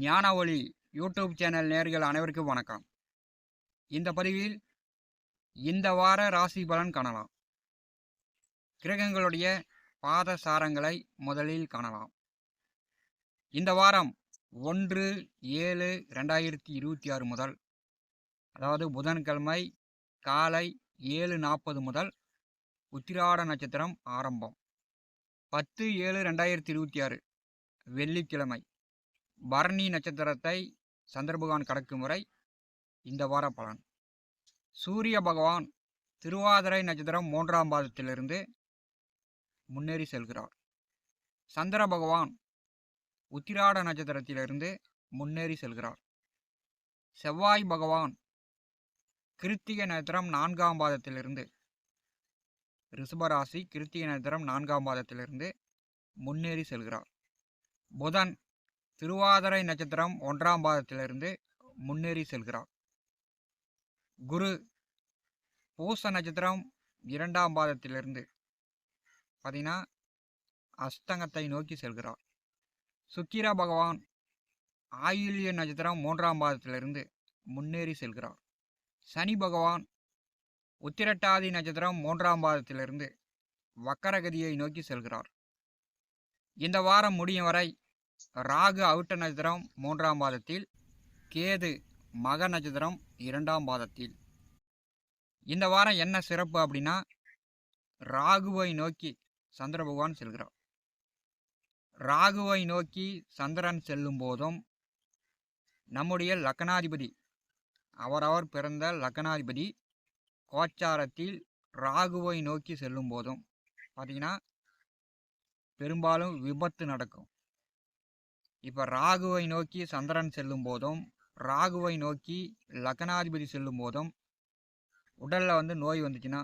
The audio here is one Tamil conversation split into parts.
ஞான ஒளி யூடியூப் சேனல் நேயர்கள் அனைவருக்கும் வணக்கம். இந்த பதிவில் இந்த வார ராசி பலன் காணலாம். கிரகங்களுடைய பாத சாரங்களை முதலில் காணலாம். இந்த வாரம் 1/7/2026 முதல், அதாவது புதன்கிழமை காலை 7:40 முதல் உத்திராட நட்சத்திரம் ஆரம்பம். 10/7/2026 வெள்ளிக்கிழமை பரணி நட்சத்திரத்தை சந்திர பகவான் கடக்கும் வரை இந்த வார பலன். சூரிய பகவான் திருவாதிரை நட்சத்திரம் 3ஆம் பாதத்திலிருந்து முன்னேறி செல்கிறார். சந்திர பகவான் உத்திராட நட்சத்திரத்திலிருந்து முன்னேறி செல்கிறார். செவ்வாய் பகவான் கிருத்திகை நட்சத்திரம் 4ஆம் பாதத்திலிருந்து, ரிஷபராசி கிருத்திகை நட்சத்திரம் 4ஆம் பாதத்திலிருந்து முன்னேறி செல்கிறார். புதன் திருவாதிரை நட்சத்திரம் 1ஆம் பாதத்திலிருந்து முன்னேறி செல்கிறார். குரு பூச நட்சத்திரம் 2ஆம் பாதத்திலிருந்து பார்த்தீங்கன்னா அஸ்தங்கத்தை நோக்கி செல்கிறார். சுக்கிர பகவான் ஆயில்ய நட்சத்திரம் 3ஆம் பாதத்திலிருந்து முன்னேறி செல்கிறார். சனி பகவான் உத்திரட்டாதி நட்சத்திரம் 3ஆம் பாதத்திலிருந்து வக்கரகதியை நோக்கி செல்கிறார். இந்த வாரம் முடியும் வரை ராகு அவிட்ட நட்சத்திரம் 3ஆம் பாதத்தில், கேது மக நட்சத்திரம் 2ஆம் பாதத்தில். இந்த வாரம் என்ன சிறப்பு அப்படின்னா, ராகுவை நோக்கி சந்திர பகவான் செல்கிறார். ராகுவை நோக்கி சந்திரன் செல்லும் போதும் நம்முடைய லக்னாதிபதி, அவரவர் பிறந்த லக்னாதிபதி கோச்சாரத்தில் ராகுவை நோக்கி செல்லும் போதும் பார்த்தீங்கன்னா பெரும்பாலும் விபத்து நடக்கும். இப்போ ராகுவை நோக்கி சந்திரன் செல்லும் போதும், ராகுவை நோக்கி லக்னாதிபதி செல்லும் போதும் உடலில் நோய் வந்துச்சுன்னா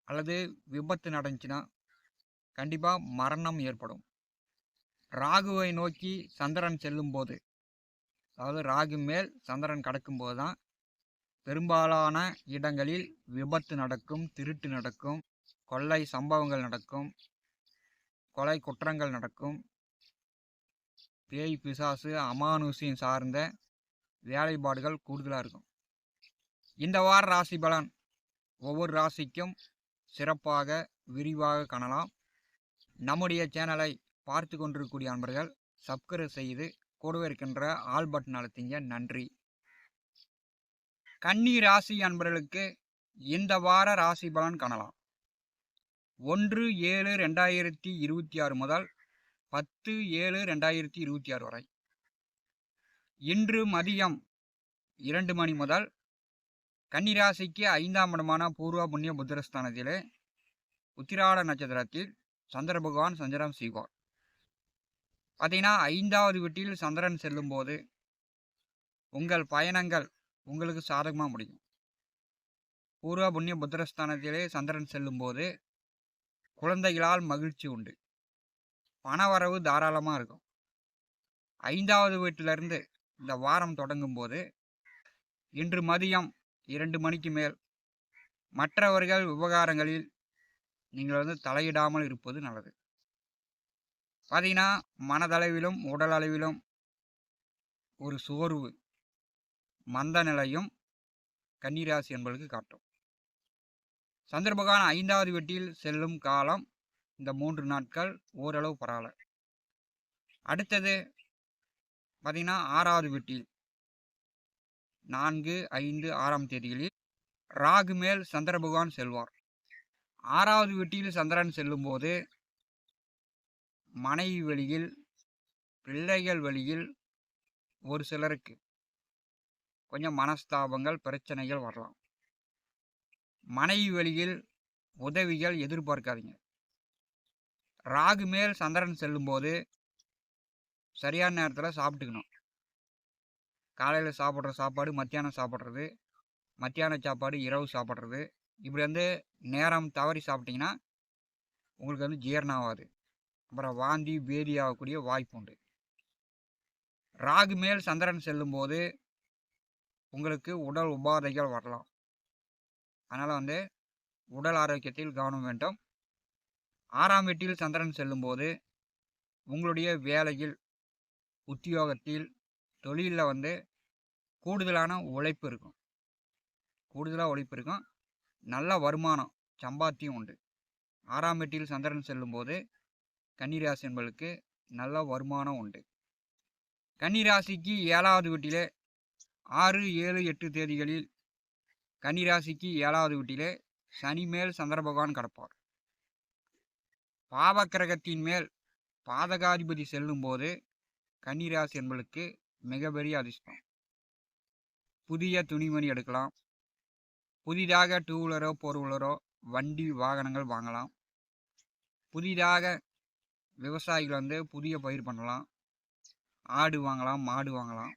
அல்லது விபத்து நடந்துச்சுன்னா கண்டிப்பாக மரணம் ஏற்படும். ராகுவை நோக்கி சந்திரன் செல்லும்போது, அதாவது ராகு மேல் சந்திரன் கடக்கும்போது தான் பெரும்பாலான இடங்களில் விபத்து நடக்கும், திருட்டு நடக்கும், கொள்ளை சம்பவங்கள் நடக்கும், கொலை குற்றங்கள் நடக்கும், பேய் பிசாசு அமானுஷியம் சார்ந்த வேலைப்பாடுகள் கூடுதலாக இருக்கும். இந்த வார ராசி பலன் ஒவ்வொரு ராசிக்கும் சிறப்பாக விரிவாக காணலாம். நம்முடைய சேனலை பார்த்து கொண்டிருக்கக்கூடிய அன்பர்கள் சப்ஸ்கிரைப் செய்து கூடவே இருக்கின்ற ஆல் பட்டன் அழுத்திங்க. நன்றி. கன்னி ராசி அன்பர்களுக்கு இந்த வார ராசி பலன் காணலாம். 1/7/2026 முதல் 10/7/2026 வரை. இன்று மதியம் 2 மணி முதல் கன்னிராசிக்கு 5ஆம் இடமான பூர்வ புண்ணிய புத்திரஸ்தானத்திலே உத்திராட நட்சத்திரத்தில் சந்திர பகவான் சஞ்சாரம் செய்வார். பார்த்தீங்கன்னா 5வது வீட்டில் சந்திரன் செல்லும் போது உங்கள் பயணங்கள் உங்களுக்கு சாதகமாக முடியும். பூர்வ புண்ணிய புத்திரஸ்தானத்திலே சந்திரன் செல்லும் போது குழந்தைகளால் மகிழ்ச்சி உண்டு, பணவரவு தாராளமாக இருக்கும். 5வது வீட்டிலிருந்து இந்த வாரம் தொடங்கும் போது இன்று மதியம் 2 மணிக்கு மேல் மற்றவர்கள் விவகாரங்களில் நீங்கள் தலையிடாமல் இருப்பது நல்லது. பார்த்தீங்கன்னா மனதளவிலும் உடல் அளவிலும் ஒரு சோர்வு, மந்த நிலையும் கன்னிராசி என்பதற்கு காட்டும். சந்திர பகவான் 5வது வீட்டில் செல்லும் காலம் இந்த 3 நாட்கள் ஓரளவு பரவாயில்ல. அடுத்தது பார்த்தீங்கன்னா 6வது வீட்டில் 4, 5, 6ஆம் தேதிகளில் ராகு மேல் சந்திர பகவான் செல்வார். 6வது வீட்டில் சந்திரன் செல்லும்போது மனைவி வழியில், பிள்ளைகள் வழியில் ஒரு சிலருக்கு கொஞ்சம் மனஸ்தாபங்கள், பிரச்சனைகள் வரலாம். மனைவி வழியில் உதவிகள் எதிர்பார்க்காதீங்க. ராகு மேல் சந்திரன் செல்லும்போது சரியான நேரத்தில் சாப்பிட்டுக்கணும். காலையில் சாப்பிட்ற சாப்பாடு மத்தியானம் சாப்பிட்றது, மத்தியான சாப்பாடு இரவு சாப்பிட்றது, இப்படி நேரம் தவறி சாப்பிட்டிங்கன்னா உங்களுக்கு ஜீரணம் ஆகாது. அப்புறம் வாந்தி பேதி ஆகக்கூடிய வாய்ப்பு உண்டு. ராகு மேல் சந்திரன் செல்லும்போது உங்களுக்கு உடல் உபாதைகள் வரலாம். அதனால் உடல் ஆரோக்கியத்தில் கவனம் வேண்டும். 6ஆம் வீட்டில் சந்திரன் செல்லும்போது உங்களுடைய வேலையில் உத்தியோகத்தில், தொழிலில் வந்து கூடுதலான உழைப்பு இருக்கும். நல்ல வருமானம், சம்பாத்தியம் உண்டு. 6ஆம் வீட்டில் சந்திரன் செல்லும்போது கன்னிராசி என்பவர்களுக்கு நல்ல வருமானம் உண்டு. கன்னிராசிக்கு 7வது வீட்டிலே 6, 7, 8 தேதிகளில் கன்னிராசிக்கு 7வது வீட்டிலே சனி மேல் சந்திர பகவான் கடப்பார். பாவக்கிரகத்தின் மேல் பாதகாதிபதி செல்லும்போது கன்னிராசி என்பவர்களுக்கு மிகப்பெரிய அதிர்ஷ்டம். புதிய துணிமணி எடுக்கலாம். புதிதாக 2 வீலரோ 4 வீலரோ வண்டி வாகனங்கள் வாங்கலாம். புதிதாக விவசாயிகள் வந்து புதிய பயிர் பண்ணலாம். ஆடு வாங்கலாம், மாடு வாங்கலாம்.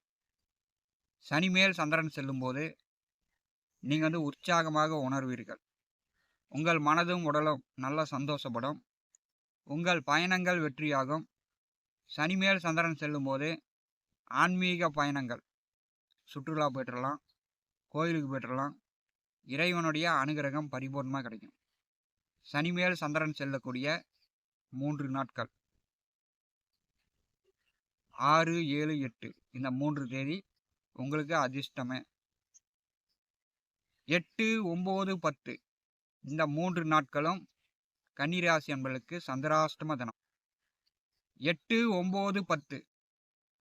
சனி மேல் சந்திரன் செல்லும்போது நீங்கள் வந்து உற்சாகமாக உணர்வீர்கள். உங்கள் மனதும் உடலும் நல்ல சந்தோஷப்படும். உங்கள் பயணங்கள் வெற்றியாகும். சனி மேல் சந்திரன் செல்லும்போது ஆன்மீக பயணங்கள், சுற்றுலா போய்ட்டுலாம், கோயிலுக்கு போய்ட்டுலாம், இறைவனுடைய அனுகிரகம் பரிபூர்ணமாக கிடைக்கும். சனி மேல் சந்திரன் செல்லக்கூடிய 3 நாட்கள் 6, 7, 8 இந்த 3 தேதி உங்களுக்கு அதிர்ஷ்டமே. 8, 9, 10 இந்த 3 நாட்களும் கன்னிராசி என்பவர்களுக்கு சந்திராஷ்டம தினம். 8, 9, 10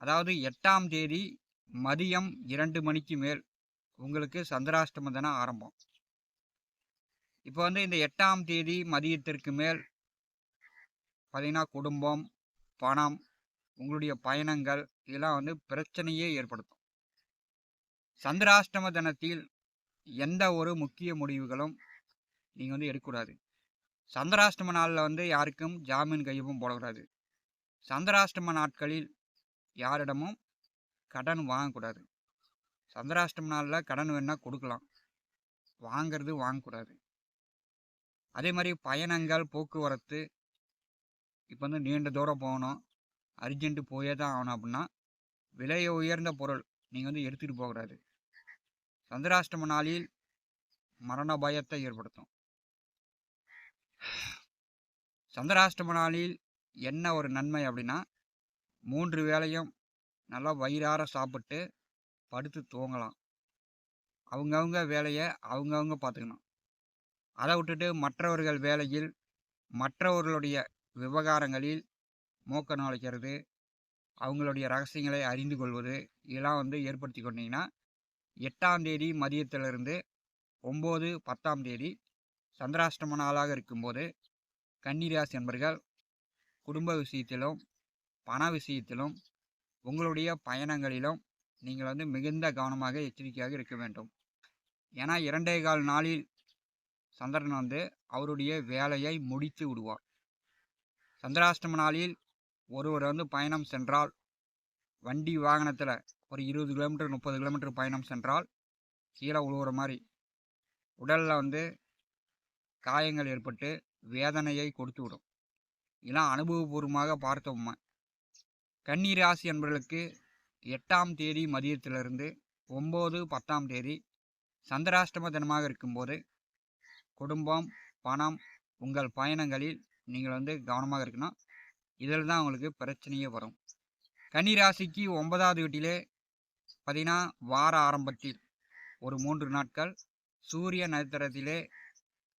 அதாவது 8ஆம் தேதி மதியம் 2 மணிக்கு மேல் உங்களுக்கு சந்திராஷ்டம தினம் ஆரம்பம். இப்போ வந்து இந்த 8ஆம் தேதி மதியத்திற்கு மேல் பார்த்தீங்கன்னா குடும்பம், பணம், உங்களுடைய பயணங்கள் இதெல்லாம் வந்து பிரச்சனையே ஏற்படுத்தும். சந்திராஷ்டம தினத்தில் எந்த ஒரு முக்கிய முடிவுகளும் நீங்கள் வந்து எடுக்கக்கூடாது. சந்திராஷ்டம நாளில் வந்து யாருக்கும் ஜாமீன் கையொப்பம் போடக்கூடாது. சந்திராஷ்டம நாட்களில் யாரிடமும் கடன் வாங்கக்கூடாது. சந்திராஷ்டம நாளில் கடன் வேணால் கொடுக்கலாம், வாங்கக்கூடாது. அதே மாதிரி பயணங்கள், போக்குவரத்து, இப்போ வந்து நீண்ட தூரம் போகணும், அர்ஜென்ட்டு போயே தான் ஆகணும் அப்படின்னா விலை உயர்ந்த பொருள் நீங்கள் வந்து எடுத்துகிட்டு போகக்கூடாது. சந்திராஷ்டம நாளில் மரண பயத்தை ஏற்படுத்தும். சந்திராஷ்டம நாளில் என்ன ஒரு நன்மை அப்படின்னா 3 வேளையும் நல்லா வயிறார சாப்பிட்டு படுத்து தூங்கலாம். அவங்கவுங்க வேலையை அவங்கவுங்க பார்த்துக்கணும். அதை விட்டுட்டு மற்றவர்கள் வேலையில், மற்றவர்களுடைய விவகாரங்களில் மூக்க நுழைக்கிறது, அவங்களுடைய ரகசியங்களை அறிந்து கொள்வது இதெல்லாம் வந்து ஏற்படுத்தி கொண்டீங்கன்னா 8ஆம் தேதி மதியத்திலிருந்து 9, 10ஆம் தேதி சந்திராஷ்டம நாளாக இருக்கும்போது கன்னிராசி என்பர்கள் குடும்ப விஷயத்திலும், பண விஷயத்திலும், உங்களுடைய பயணங்களிலும் நீங்கள் வந்து மிகுந்த கவனமாக எச்சரிக்கையாக இருக்க வேண்டும். ஏன்னா 2.25 நாளில் சந்திரன் வந்து அவருடைய வேலையை முடித்து விடுவார். சந்திராஷ்டம நாளில் ஒருவர் வந்து பயணம் சென்றால், வண்டி வாகனத்தில் ஒரு 20 கிலோமீட்டர் 30 கிலோமீட்டர் பயணம் சென்றால் கீழே உழுவுற மாதிரி உடலில் வந்து காயங்கள் ஏற்பட்டு வேதனையை கொடுத்து விடும். இதெல்லாம் அனுபவபூர்வமாக பார்த்தோம். கன்னிராசி என்பவர்களுக்கு 8ஆம் தேதி மதியத்திலிருந்து 9, 10ஆம் தேதி சந்திராஷ்டம தினமாக இருக்கும்போது குடும்பம், பணம், உங்கள் பயணங்களில் நீங்கள் வந்து கவனமாக இருக்கணும். இதில் தான் உங்களுக்கு பிரச்சனையே வரும். கன்னிராசிக்கு 9வது வீட்டிலே பார்த்தீங்கன்னா வார ஆரம்பத்தில் ஒரு 3 நாட்கள் சூரிய நட்சத்திரத்திலே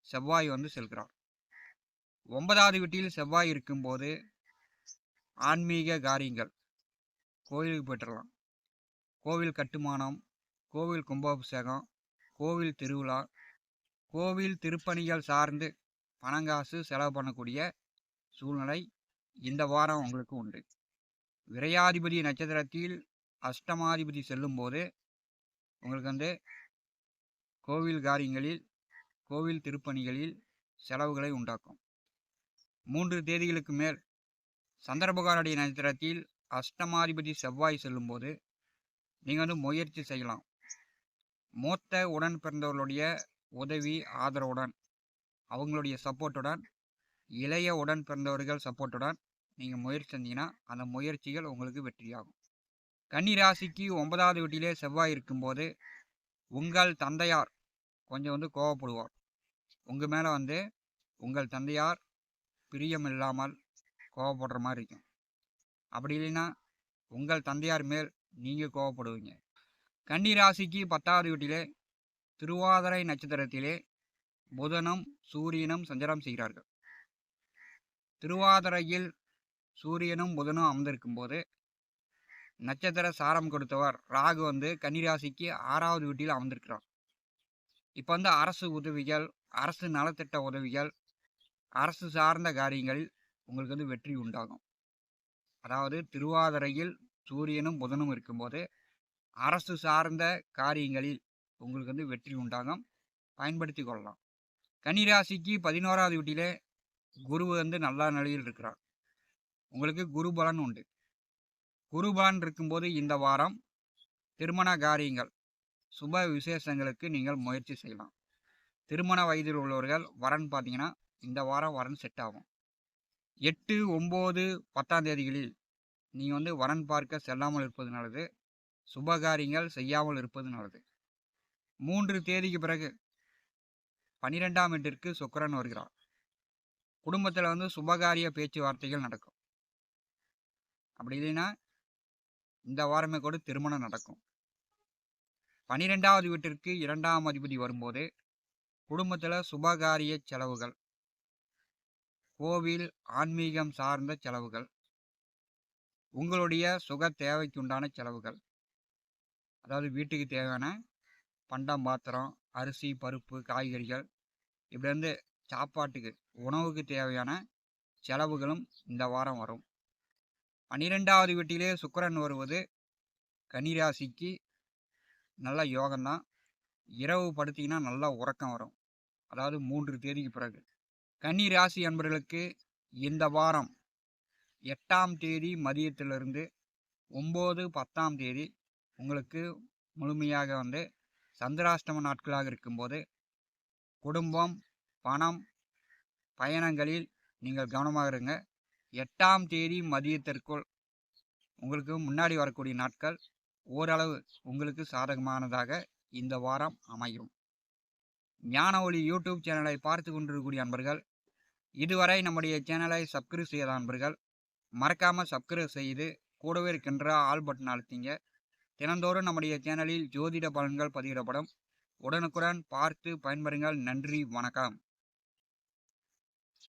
செவ்வாய் வந்து செல்கிறார். 9வது வீட்டில் செவ்வாய் இருக்கும்போது ஆன்மீக காரியங்கள், கோயிலுக்கு போய்ட்டுடலாம். கோவில் கட்டுமானம், கோவில் கும்பாபிஷேகம், கோவில் திருவிழா, கோவில் திருப்பணிகள் சார்ந்து பணங்காசு செலவு பண்ணக்கூடிய சூழ்நிலை இந்த வாரம் உங்களுக்கு உண்டு. விரையாதிபதி நட்சத்திரத்தில் அஷ்டமாதிபதி செல்லும்போது உங்களுக்கு வந்து கோவில் காரியங்களில், கோவில் திருப்பணிகளில் செலவுகளை உண்டாக்கும். 3 தேதிகளுக்கு மேல் சந்திர பகவானுடைய நட்சத்திரத்தில் அஷ்டமாதிபதி செவ்வாய் செல்லும்போது நீங்கள் வந்து முயற்சி செய்யலாம். மூத்த உடன் பிறந்தவர்களுடைய உதவி ஆதரவுடன், அவங்களுடைய சப்போர்ட்டுடன், இளைய உடன் பிறந்தவர்கள் சப்போர்ட்டுடன் நீங்கள் முயற்சி செஞ்சீங்கன்னா அந்த முயற்சிகள் உங்களுக்கு வெற்றியாகும். கன்னிராசிக்கு 9வது வீட்டிலே செவ்வாய் இருக்கும்போது உங்கள் தந்தையார் கொஞ்சம் வந்து கோவப்படுவார். உங்கள் மேலே வந்து உங்கள் தந்தையார் பிரியம் இல்லாமல் கோவப்படுற மாதிரி இருக்கும். அப்படி இல்லைன்னா உங்கள் தந்தையார் மேல் நீங்கள் கோவப்படுவீங்க. கன்னி ராசிக்கு 10வது வீட்டிலே திருவாதிரை நட்சத்திரத்திலே புதனும் சூரியனும் சஞ்சாரம் செய்கிறார்கள். திருவாதிரையில் சூரியனும் புதனும் அமர்ந்திருக்கும் போது நட்சத்திர சாரம் கொடுத்தவர் ராகு கன்னிராசிக்கு 6வது வீட்டில் அமர்ந்திருக்கிறார். இப்போ அரசு உதவிகள், அரசு நலத்திட்ட உதவிகள், அரசு சார்ந்த காரியங்களில் உங்களுக்கு வெற்றி உண்டாகும். அதாவது திருவாதிரையில் சூரியனும் புதனும் இருக்கும்போது அரசு சார்ந்த காரியங்களில் உங்களுக்கு வெற்றி உண்டாகும். பயன்படுத்தி கொள்ளலாம். கன்னிராசிக்கு 11வது வீட்டிலே குரு நல்ல நிலையில் இருக்கிறார். உங்களுக்கு குரு பலன் உண்டு. குரு பலன் இருக்கும்போது இந்த வாரம் திருமண காரியங்கள், சுப விசேஷங்களுக்கு நீங்கள் முயற்சி செய்யலாம். திருமண வயதில் உள்ளவர்கள் வரன் பார்த்தீங்கன்னா இந்த வாரம் வரன் செட் ஆகும். 8, 9, 10ஆம் தேதிகளில் நீங்கள் வரன் பார்க்க செல்லாமல் இருப்பது நல்லது. சுபகாரியங்கள் செய்யாமல் இருப்பது நல்லது. 3 தேதிக்கு பிறகு 12ஆம் வீட்டிற்கு சுக்கிரன் வருகிறார். குடும்பத்தில் சுபகாரிய பேச்சுவார்த்தைகள் நடக்கும். அப்படி இல்லைன்னா இந்த வாரமே கூட திருமணம் நடக்கும். 12வது வீட்டிற்கு 2ஆம் அதிபதி வரும்போது குடும்பத்தில் சுபகாரிய செலவுகள், கோவில் ஆன்மீகம் சார்ந்த செலவுகள், உங்களுடைய சுக தேவைக்குண்டான செலவுகள், அதாவது வீட்டுக்கு தேவையான பண்டம் பாத்திரம், அரிசி பருப்பு காய்கறிகள், இப்படி சாப்பாட்டுக்கு உணவுக்கு தேவையான செலவுகளும் இந்த வாரம் வரும். 12வது வீட்டிலே சுக்கிரன் வருவது கன்னிராசிக்கு நல்ல யோகம்தான். இரவு படுத்திங்கன்னா நல்லா உறக்கம் வரும். அதாவது 3 தேதிக்கு பிறகு. கன்னிராசி அன்பர்களுக்கு இந்த வாரம் 8ஆம் தேதி மதியத்திலிருந்து 9, 10ஆம் தேதி உங்களுக்கு முழுமையாக சந்திராஷ்டம நாட்களாக இருக்கும்போது குடும்பம், பணம், பயணங்களில் நீங்கள் கவனமாக இருங்க. 8ஆம் தேதி மதியத்திற்குள் உங்களுக்கு முன்னாடி வரக்கூடிய நாட்கள் ஓரளவு உங்களுக்கு சாதகமானதாக இந்த வாரம் அமையும். ஞான ஒளி யூடியூப் சேனலை பார்த்து கொண்டிருக்கக்கூடிய அன்பர்கள், இதுவரை நம்முடைய சேனலை சப்ஸ்கிரைப் செய்யாத அன்பர்கள் மறக்காமல் சப்ஸ்கிரைப் செய்து கூடவே இருக்கின்ற ஆல் பட்டன் அழுத்திங்க. தினந்தோறும் நம்முடைய சேனலில் ஜோதிட பலன்கள் பதிவிடப்படும். உடனுக்குடன் பார்த்து பயன்பெறுங்கள். நன்றி, வணக்கம்.